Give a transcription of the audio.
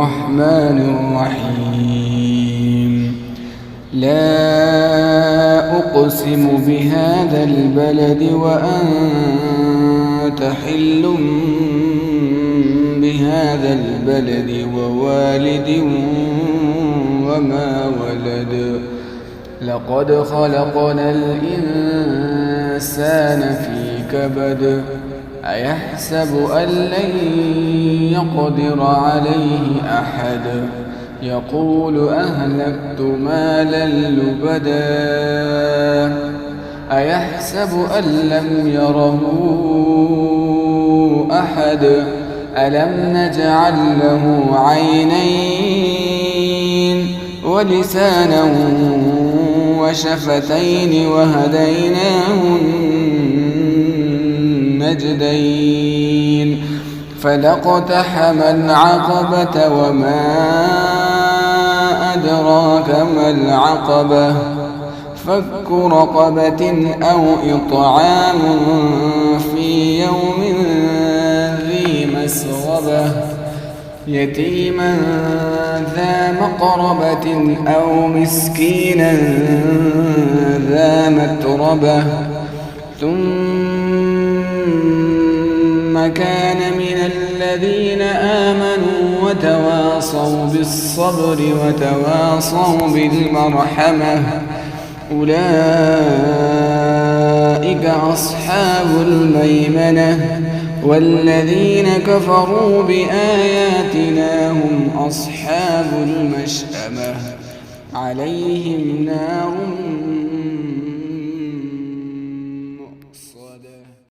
الرحمن الرحيم لا أقسم بهذا البلد وأنت حل بهذا البلد ووالد وما ولد لقد خلقنا الإنسان في كبد أيحسب أن لن يقدر عليه أحد يقول أهلكت مالا لبدا أيحسب أن لم يره أحد ألم نجعل له عينين ولسانا وشفتين وهديناه النجدين فلاقتحم العقبة وما أدراك ما العقبة فك رقبة أو إطعام في يوم ذي مسغبة يتيما ذا مقربة أو مسكينا ذا متربة ثم كان من الذين آمنوا وتواصوا بالصبر وتواصوا بالمرحمة أولئك أصحاب الميمنة والذين كفروا بآياتنا هم أصحاب المشأمة عليهم نار